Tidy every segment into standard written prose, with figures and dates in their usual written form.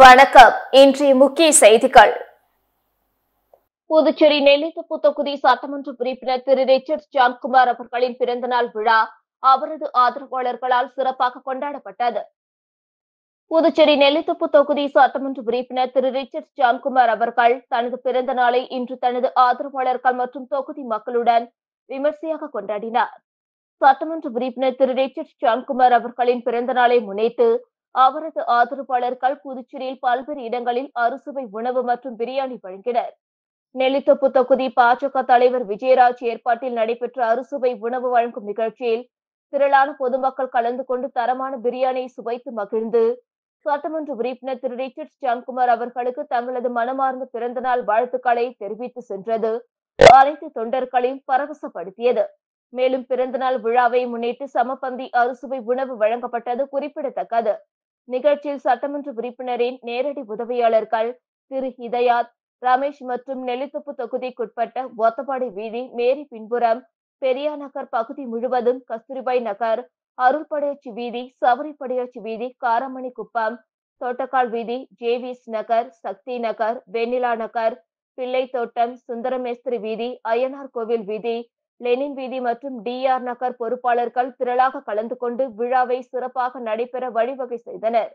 வணக்கம். இன்றைய முக்கிய செய்திகள். புதுச்சேரி நெல்லித்தோப்பு தொகுதி சட்டமன்ற உறுப்பினர் திரு ரிச்சர்ட் ஜான்குமார் அவர்களின் பிறந்தநாள் விழா அவரது ஆதரவாளர்களால் சிறப்பாக கொண்டாடப்பட்டது. புதுச்சேரி நெல்லித்தோப்பு தொகுதி சட்டமன்ற உறுப்பினர் திரு ரிச்சர்ட் ஜான்குமார் அவர்கள் தனது பிறந்த நாளை இன்று தனது ஆதரவாளர்கள் மற்றும் தொகுதி மக்களுடன் விமர்சையாக கொண்டாடினார். சட்டமன்ற உறுப்பினர் திரு ரிச்சர்ட் ஜான்குமார் அவர்களின் பிறந்த நாளை முன்னிட்டு அவரது ஆதரவாளர்கள் புதுச்சேரியில் பல்வேறு இடங்களில் அறுசுவை உணவு மற்றும் பிரியாணி வழங்கினர். நெல்லித்தோப்பு தொகுதி பாஜக தலைவர் விஜயராஜ் ஏற்பாட்டில் நடைபெற்ற அறுசுவை உணவு வழங்கும் நிகழ்ச்சியில் திரளான பொதுமக்கள் கலந்து கொண்டு தரமான பிரியாணியை சுவைத்து மகிழ்ந்து சட்டமன்ற உறுப்பினர் திரு ரிச்சர்ட் ஜான்குமார் அவர்களுக்கு தங்களது மனமார்ந்த பிறந்தநாள் வாழ்த்துக்களை தெரிவித்து சென்றது அனைத்து தொண்டர்களையும் பரவசப்படுத்தியது. மேலும் பிறந்தநாள் விழாவை முன்னிட்டு சமபந்தி அறுசுவை உணவு வழங்கப்பட்டது குறிப்பிடத்தக்கது. நிகழ்ச்சியில் சட்டமன்ற உறுப்பினரின் நேரடி உதவியாளர்கள் திரு ஹிதயாத், ரமேஷ் மற்றும் நெல்லித்தோப்பு தொகுதிக்குட்பட்ட ஒத்தப்பாடி வீதி, மேரி பின்புறம், பெரியார் நகர் பகுதி முழுவதும், கஸ்தூரிபாய் நகர், அருள்படையாச்சி வீதி, சவரிப்படையாச்சி வீதி, காரமணி குப்பம், தோட்டக்கால் வீதி, ஜேவிஎஸ் நகர், சக்தி நகர், வெண்ணிலா நகர், பிள்ளை தோட்டம், சுந்தரமேஸ்திரி வீதி, அய்யனார் கோவில் வீதி, லெனின் வீதி மற்றும் டிஆர் நகர் பொறுப்பாளர்கள் திரளாக கலந்து கொண்டு விழாவை சிறப்பாக நடைபெற வழிவகை செய்தனர்.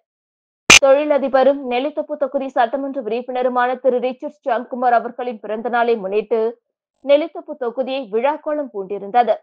தொழிலதிபரும் நெல்லித்தோப்பு தொகுதி சட்டமன்ற உறுப்பினருமான திரு ரிச்சர்ட் ஜான்குமார் அவர்களின் பிறந்த நாளை முன்னிட்டு நெல்லித்தோப்பு தொகுதியை விழாக்கோலம் பூண்டிருந்தது.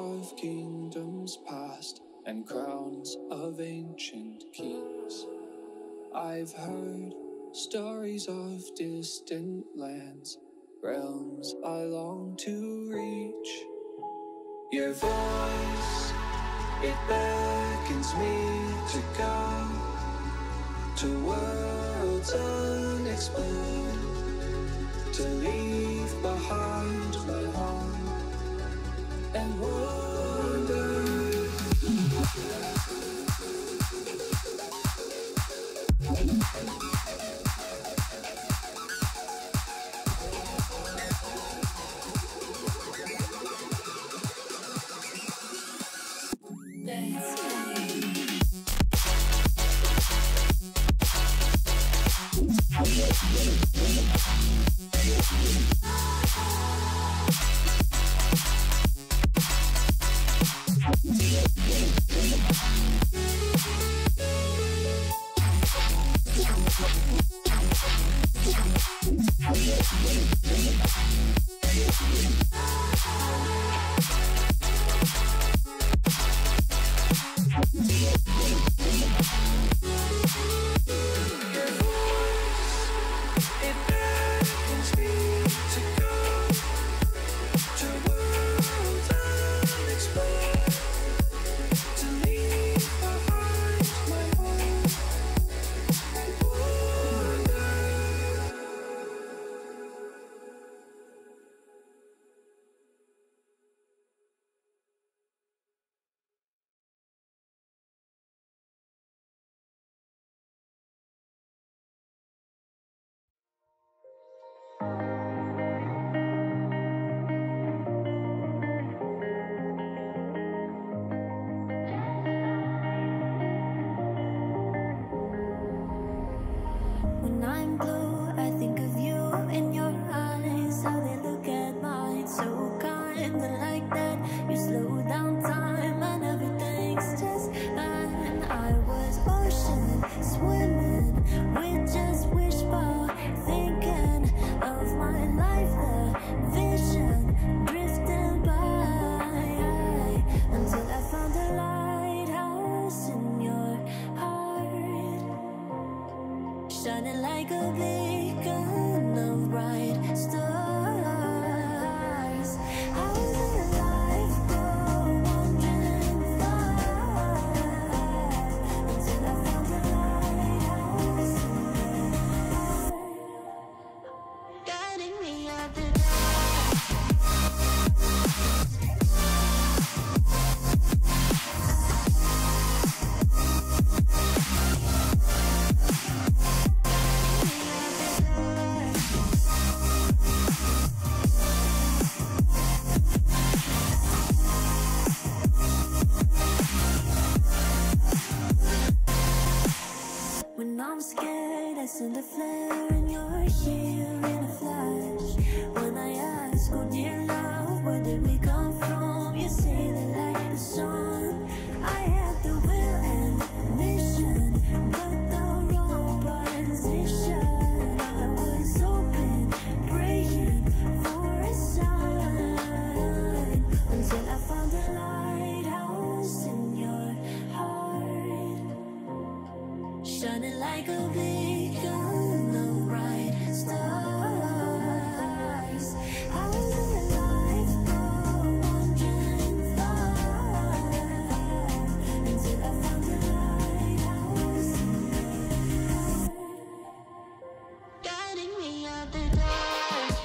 of kingdoms past and crowns of ancient kings. I've heard stories of distant lands, realms I long to reach. Your voice, it beckons me to go to worlds unexplored, to leave behind my home and wander. When I'm blue, I think of you in your eyes, how they look at mine, so kind and like that. You slow down time and everything's just fine. I was ocean swimming with just wishbone, thinking of my life, the vision drifting by, until I found a lighthouse in your heart, shining like a beacon of bright stars. How did life go wandering far, until I found a lighthouse in your heart, guiding me out the dark. When I'm scared, I send a flare and you're here in a flash. When I ask, oh dear love, where did we come from? You say that like the sun, I had the will and mission, but the wrong position. I was open, praying for a sign, until I found a lighthouse in your heart, shining like a beacon of bright stars. How did life go wandering far, until I found a lighthouse in your heart, guiding me out the dark.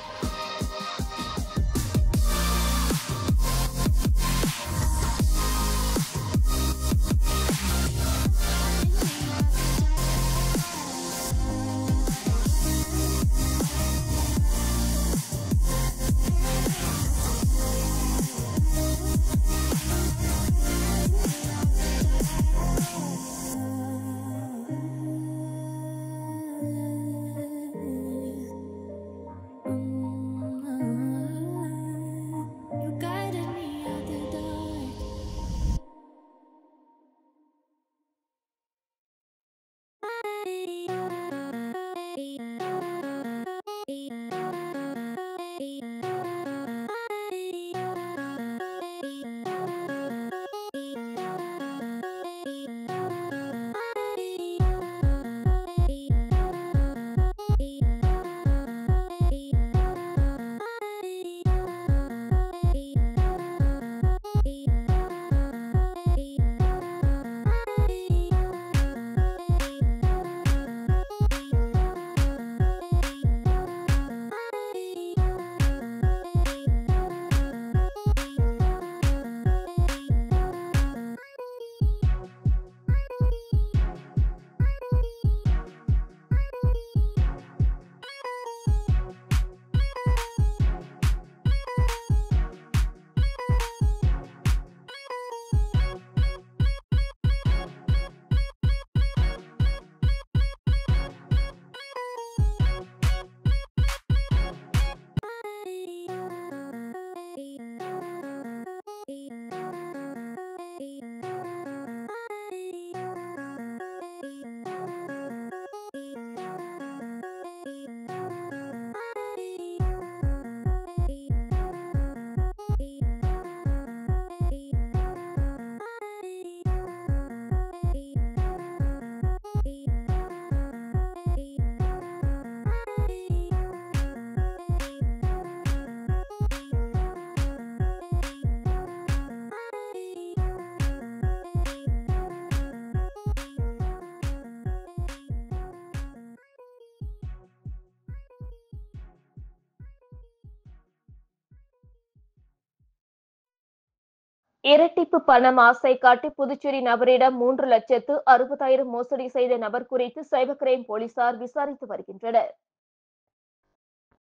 இரட்டிப்பு பணம் ஆசை காட்டி புதுச்சேரி நபரிடம் 3,60,000 மோசடி செய்த நபர் குறித்து cyber crime போலீசார் விசாரித்து வருகின்றனர்.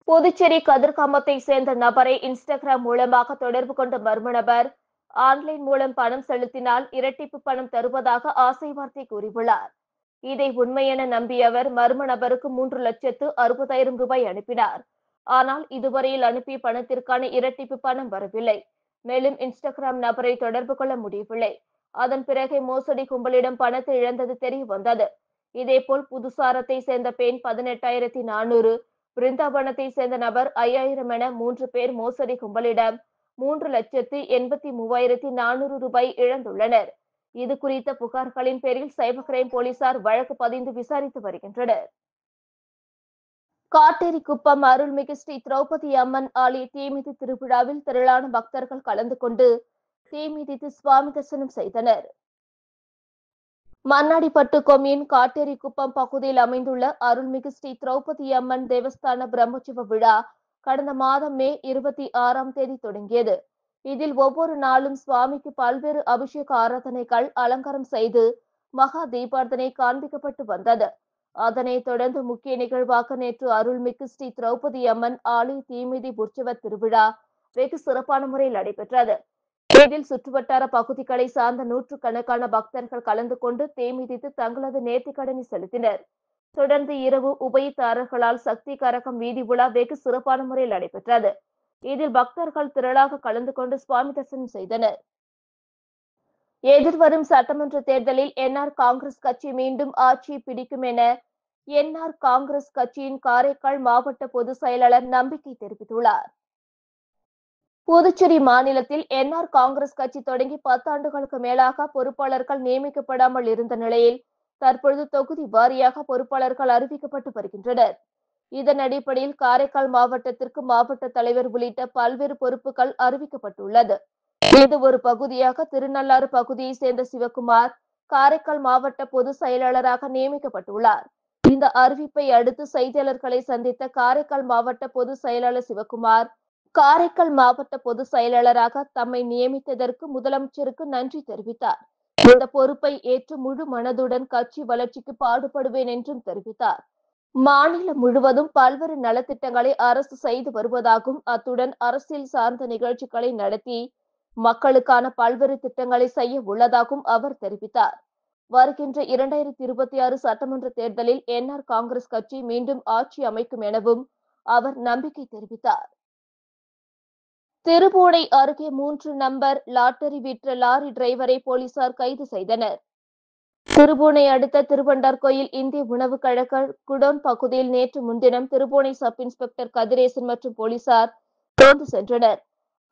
புதுச்சேரி கதிர்காமத்தை சேர்ந்த நபரை இன்ஸ்டாகிராம் மூலமாக தொடர்பு கொண்ட மர்ம நபர் ஆன்லைன் மூலம் பணம் செலுத்தினால் இரட்டிப்பு பணம் தருவதாக ஆசை வார்த்தை கூறியுள்ளார். இதை உண்மை என நம்பிய அவர் மர்ம நபருக்கு 3,60,000 ரூபாய் அனுப்பினார். ஆனால் இதுவரையில் அனுப்பிய பணத்திற்கான இரட்டிப்பு பணம் வரவில்லை. மேலும் இன்ஸ்டாகிராம் நபரை தொடர்பு கொள்ள முடியவில்லை. அதன் பிறகே மோசடி கும்பலிடம் பணத்தை இழந்தது தெரிய வந்தது. இதேபோல் புதுசாரத்தை சேர்ந்த பெண் 18,400, பிருந்தாவனத்தை சேர்ந்த நபர் 5,000 என 3 பேர் மோசடி கும்பலிடம் 3,83,400 ரூபாய் இழந்துள்ளனர். இது குறித்த புகார்களின் பேரில் சைபர் கிரைம் போலீசார் வழக்கு பதிந்து விசாரித்து வருகின்றனர். காட்டேரிக்குப்பம் அருள்மிகு ஸ்ரீ திரௌபதி அம்மன் ஆலய தீமிதி திருவிழாவில் திரளான பக்தர்கள் கலந்து கொண்டு தீமிதித்து சுவாமி தரிசனம் செய்தனர். மண்ணாடிப்பட்டு கொம்யூன் காட்டேரிக்குப்பம் பகுதியில் அமைந்துள்ள அருள்மிகு ஸ்ரீ திரௌபதி அம்மன் தேவஸ்தான பிரம்மோற்சவ விழா கடந்த மாதம் மே 26ஆம் தேதி தொடங்கியது. இதில் ஒவ்வொரு நாளும் சுவாமிக்கு பல்வேறு அபிஷேக ஆராதனைகள் அலங்காரம் செய்து மகா தீபார்த்தனை காண்பிக்கப்பட்டு வந்தது. அதனைத் தொடர்ந்து முக்கிய நிகழ்வாக நேற்று அருள்மிகு ஸ்ரீ திரௌபதி அம்மன் ஆலய தீமிதி உற்சவ திருவிழா வெகு சிறப்பான முறையில் நடைபெற்றது. இதில் சுற்றுவட்டார பகுதிகளை சார்ந்த நூற்றுக்கணக்கான பக்தர்கள் கலந்து கொண்டு தீமிதித்து தங்களது நேர்த்திக்கடனை செலுத்தினர். தொடர்ந்து இரவு உபயதாரர்களால் சக்தி கரகம் வீதி உலா வெகு சிறப்பான முறையில் நடைபெற்றது. இதில் பக்தர்கள் திரளாக கலந்து கொண்டு சுவாமி தரிசனம் செய்தனர். எதிர்வரும் சட்டமன்ற தேர்தலில் என்ஆர் காங்கிரஸ் கட்சி மீண்டும் ஆட்சியை பிடிக்கும் என என்ஆர் காங்கிரஸ் கட்சியின் காரைக்கால் மாவட்ட பொதுச் செயலாளர் நம்பிக்கை தெரிவித்துள்ளார். புதுச்சேரி மாநிலத்தில் என்ஆர் காங்கிரஸ் கட்சி தொடங்கி 10 ஆண்டுகளுக்கு மேலாக பொறுப்பாளர்கள் நியமிக்கப்படாமல் இருந்த நிலையில் தற்பொழுது தொகுதி வாரியாக பொறுப்பாளர்கள் அறிவிக்கப்பட்டு வருகின்றனர். இதன் அடிப்படையில் காரைக்கால் மாவட்டத்திற்கு மாவட்ட தலைவர் உள்ளிட்ட பல்வேறு பொறுப்புகள் அறிவிக்கப்பட்டுள்ளது. இது ஒரு பகுதியாக திருநள்ளாறு பகுதியை சேர்ந்த சிவகுமார் காரைக்கால் மாவட்ட பொதுச் செயலாளராக நியமிக்கப்பட்டுள்ளார். இந்த அறிவிப்பை அடுத்து செய்தியாளர்களை சந்தித்த காரைக்கால் மாவட்ட பொதுச் செயலாளர் சிவகுமார், காரைக்கால் மாவட்ட பொதுச் செயலாளராக தம்மை நியமித்ததற்கு முதலமைச்சருக்கு நன்றி தெரிவித்தார். இந்த பொறுப்பை ஏற்று முழு மனதுடன் கட்சி வளர்ச்சிக்கு பாடுபடுவேன் என்றும் தெரிவித்தார். மாநிலம் முழுவதும் பல்வேறு நலத்திட்டங்களை அரசு செய்து வருவதாகவும் அத்துடன் அரசியல் சார்ந்த நிகழ்ச்சிகளை நடத்தி மக்களுக்கான பல்வேறு திட்டங்களை செய்ய உள்ளதாகவும் அவர் தெரிவித்தார். வருகின்ற 2026 சட்டமன்ற தேர்தலில் என்ஆர் காங்கிரஸ் கட்சி மீண்டும் ஆட்சி அமைக்கும் எனவும் அவர் நம்பிக்கை தெரிவித்தார். திருபுவனை அருகே 3 நம்பர் லாட்டரி விற்ற லாரி டிரைவரை போலீசார் கைது செய்தனர். திருபுவனை அடுத்த திருவண்டார்கோயில் இந்திய உணவுக் கழக குடோன் பகுதியில் நேற்று முன்தினம் திருபுவனை சப் இன்ஸ்பெக்டர் கதிரேசன் மற்றும் போலீசார் ரோந்து சென்றனர்.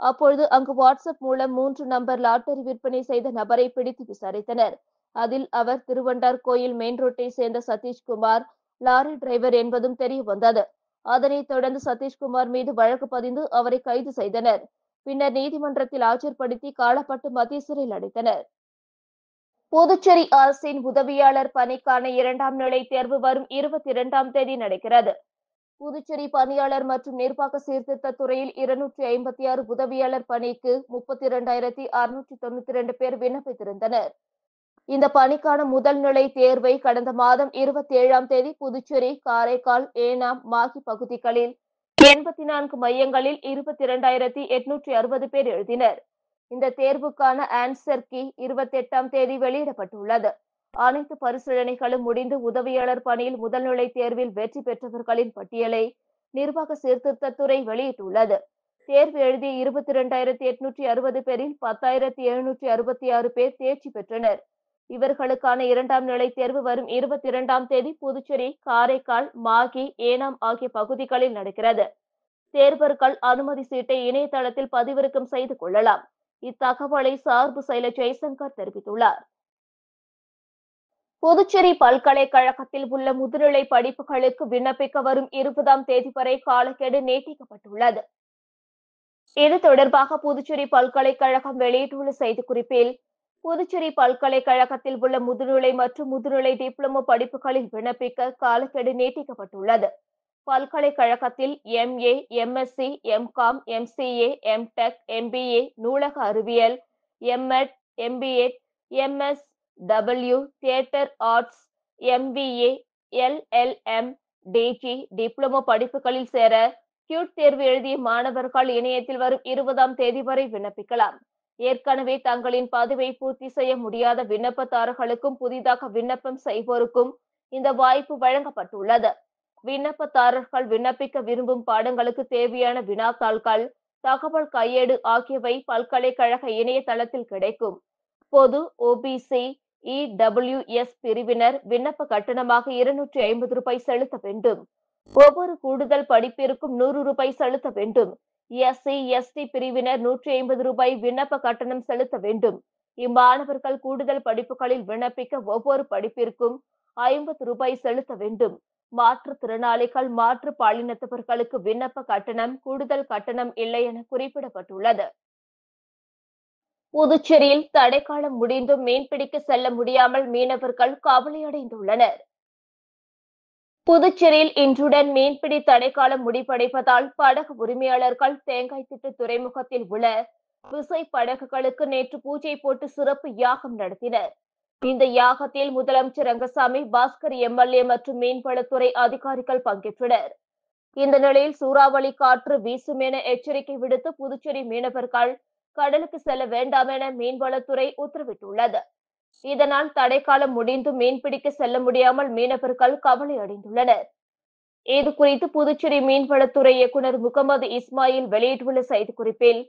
அப்பொழுது அங்கு வாட்ஸ்அப் மூலம் 3 நம்பர் லாட்டரி விற்பனை செய்த நபரை பிடித்து விசாரித்தனர். அதில் அவர் திருவண்டார்கோயில் மெயின் ரோட்டை சேர்ந்த சதீஷ்குமார் லாரி டிரைவர் என்பதும் தெரிய வந்தது. அதனைத் தொடர்ந்து சதீஷ்குமார் மீது வழக்கு பதிந்து அவரை கைது செய்தனர். பின்னர் நீதிமன்றத்தில் ஆஜர்படுத்தி காலப்பட்டு மத்திய சிறையில் அடைத்தனர். புதுச்சேரி அரசின் உதவியாளர் பணிக்கான 2ஆம் நிலை தேர்வு வரும் 22ஆம் தேதி நடக்கிறது. புதுச்சேரி பணியாளர் மற்றும் நிர்வாக சீர்திருத்த துறையில் 256 உதவியாளர் பணிக்கு 32,692 பேர் விண்ணப்பித்திருந்தனர். இந்த பணிக்கான முதல் நிலை தேர்வை கடந்த மாதம் 27ஆம் தேதி புதுச்சேரி, காரைக்கால், ஏனாம், மாகி பகுதிகளில் 84 மையங்களில் 22,860 பேர் எழுதினர். இந்த தேர்வுக்கான ஆன்சர் கீ 28ஆம் தேதி வெளியிடப்பட்டுள்ளது. அனைத்து பரிசீலனைகளும் முடிந்து உதவியாளர் பணியில் முதல்நிலை தேர்வில் வெற்றி பெற்றவர்களின் பட்டியலை நிர்வாக சீர்திருத்தத்துறை வெளியிட்டுள்ளது. தேர்வு எழுதிய 22,860 பேரில் 10,766 பேர் தேர்ச்சி பெற்றனர். இவர்களுக்கான 2ஆம் நிலை தேர்வு வரும் 22ஆம் தேதி புதுச்சேரி, காரைக்கால், மாகி, ஏனாம் ஆகிய பகுதிகளில் நடக்கிறது. தேர்வர்கள் அனுமதி சீட்டை இணையதளத்தில் பதிவிறக்கம் செய்து கொள்ளலாம். இத்தகவலை சார்பு செயலர் ஜெய்சங்கர் தெரிவித்துள்ளார். புதுச்சேரி பல்கலைக்கழகத்தில் உள்ள முதுநிலை படிப்புகளுக்கு விண்ணப்பிக்க வரும் 20ஆம் தேதி வரை காலக்கெடு நீட்டிக்கப்பட்டுள்ளது. இது தொடர்பாக புதுச்சேரி பல்கலைக்கழகம் வெளியிட்டுள்ள செய்திக்குறிப்பில், புதுச்சேரி பல்கலைக்கழகத்தில் உள்ள முதுநிலை மற்றும் முதுநிலை டிப்ளமோ படிப்புகளில் விண்ணப்பிக்க காலக்கெடு நீட்டிக்கப்பட்டுள்ளது. பல்கலைக்கழகத்தில் MA, MSc, MCom, MCA, MTech, MBA, நூலக அறிவியல், MEd, MPEd, MSW, theatre arts, MBA, LLM, DG, diploma படிப்புகளில் சேர கியூட் தேர்வு எழுதிய மாணவர்கள் இணையத்தில் வரும் 20ஆம் தேதி வரை விண்ணப்பிக்கலாம். ஏற்கனவே தங்களின் பதிவை பூர்த்தி செய்ய முடியாத விண்ணப்பதாரர்களுக்கும் புதிதாக விண்ணப்பம் செய்வோருக்கும் இந்த வாய்ப்பு வழங்கப்பட்டுள்ளது. விண்ணப்பதாரர்கள் விண்ணப்பிக்க விரும்பும் பாடங்களுக்கு தேவையான வினாத்தாள்கள், தகவல் கையேடு ஆகியவை பல்கலைக்கழக இணையதளத்தில் கிடைக்கும். பொது, ஓபிசி, இடபிள்யூஎஸ் பிரிவினர் விண்ணப்ப கட்டணமாக ₹250 செலுத்த வேண்டும். ஒவ்வொரு கூடுதல் படிப்பிற்கும் ₹100 செலுத்த வேண்டும். எஸ்சி, எஸ்டி பிரிவினர் ₹150 விண்ணப்ப கட்டணம் செலுத்த வேண்டும். இம்மாணவர்கள் கூடுதல் படிப்புகளில் விண்ணப்பிக்க ஒவ்வொரு படிப்பிற்கும் ₹50 செலுத்த வேண்டும். மாற்றுத்திறனாளிகள், மாற்று பாலினத்தவர்களுக்கு விண்ணப்ப கட்டணம், கூடுதல் கட்டணம் இல்லை என குறிப்பிடப்பட்டுள்ளது. புதுச்சேரியில் தடைக்காலம் முடிந்தும் மீன்பிடிக்க செல்ல முடியாமல் மீனவர்கள் கவலையடைந்துள்ளனர். புதுச்சேரியில் இன்றுடன் மீன்பிடி தடைக்காலம் முடிவடைவதால் படகு உரிமையாளர்கள் தேங்காய்திட்டு துறைமுகத்தில் உள்ள விசை படகுகளுக்கு நேற்று பூஜை போட்டு சிறப்பு யாகம் நடத்தினர். இந்த யாகத்தில் முதலமைச்சர் ரங்கசாமி, பாஸ்கர் எம்எல்ஏ மற்றும் மீன்வளத்துறை அதிகாரிகள் பங்கேற்றனர். இந்த நிலையில் சூறாவளி காற்று வீசும் என எச்சரிக்கை விடுத்து புதுச்சேரி மீனவர்கள் கடலுக்கு செல்ல வேண்டாம் என மீன்வளத்துறை உத்தரவிட்டுள்ளது. இதனால் தடைக்காலம் முடிந்தும் மீன்பிடிக்க செல்ல முடியாமல் மீனவர்கள் கவலை அடைந்துள்ளனர். இது குறித்து புதுச்சேரி மீன்வளத்துறை இயக்குநர் முகமது இஸ்மாயில் வெளியிட்டுள்ள செய்திக்குறிப்பில்,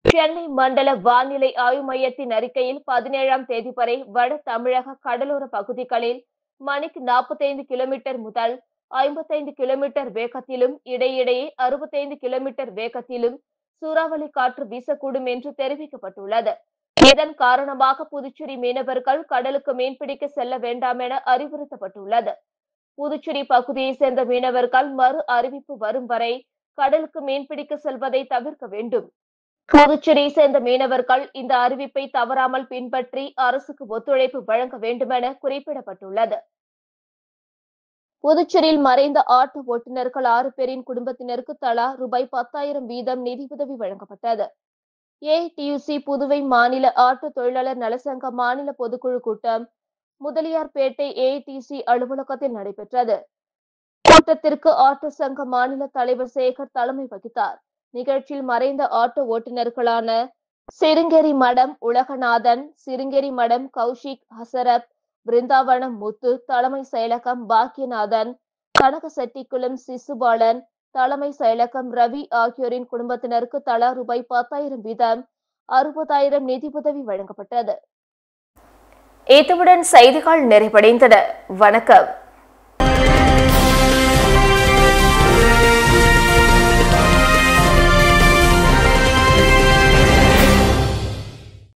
சென்னை மண்டல வானிலை ஆய்வு மையத்தின் அறிக்கையில் 17ஆம் தேதி வரை வட தமிழக கடலோர பகுதிகளில் மணிக்கு 45 கிலோமீட்டர் முதல் 55 கிலோமீட்டர் வேகத்திலும், இடையிடையே 65 கிலோமீட்டர் வேகத்திலும் சூறாவளி காற்று வீசக்கூடும் என்று தெரிவிக்கப்பட்டுள்ளது. இதன் காரணமாக புதுச்சேரி மீனவர்கள் கடலுக்கு மீன்பிடிக்க செல்ல வேண்டாம் என அறிவுறுத்தப்பட்டுள்ளது. புதுச்சேரி பகுதியை சேர்ந்த மீனவர்கள் மறு அறிவிப்பு வரும் வரை கடலுக்கு மீன்பிடிக்க செல்வதை தவிர்க்க வேண்டும். புதுச்சேரியை சேர்ந்த மீனவர்கள் இந்த அறிவிப்பை தவறாமல் பின்பற்றி அரசுக்கு ஒத்துழைப்பு வழங்க வேண்டும் என குறிப்பிடப்பட்டுள்ளது. புதுச்சேரியில் மறைந்த ஆட்டோ ஓட்டுநர்கள் 6 பேரின் குடும்பத்தினருக்கு தலா ₹10,000 வீதம் நிதியுதவி வழங்கப்பட்டது. ஏஐடியுசி புதுவை மாநில ஆட்டோ தொழிலாளர் நலசங்க மாநில பொதுக்குழு கூட்டம் முதலியார்பேட்டை ஏஐடியுசி அலுவலகத்தில் நடைபெற்றது. கூட்டத்திற்கு ஆட்டோ சங்க மாநில தலைவர் சேகர் தலைமை வகித்தார். நிகழ்ச்சியில் மறைந்த ஆட்டோ ஓட்டுநர்களான சிருங்கேரி மடம் உலகநாதன், சிருங்கேரி மடம் கௌஷிக், ஹசரத், பிருந்தாவனம் முத்து, தலைமை செயலகம் பாக்கியநாதன், கனகசெட்டிக்குளம் சிசுபாலன், தலைமை செயலகம் ரவி ஆகியோரின் குடும்பத்தினருக்கு தலா ₹10,000 வீதம் 60,000 நிதியுதவி வழங்கப்பட்டது. இத்துடன் செய்திகள் நிறைவடைந்தன. வணக்கம்.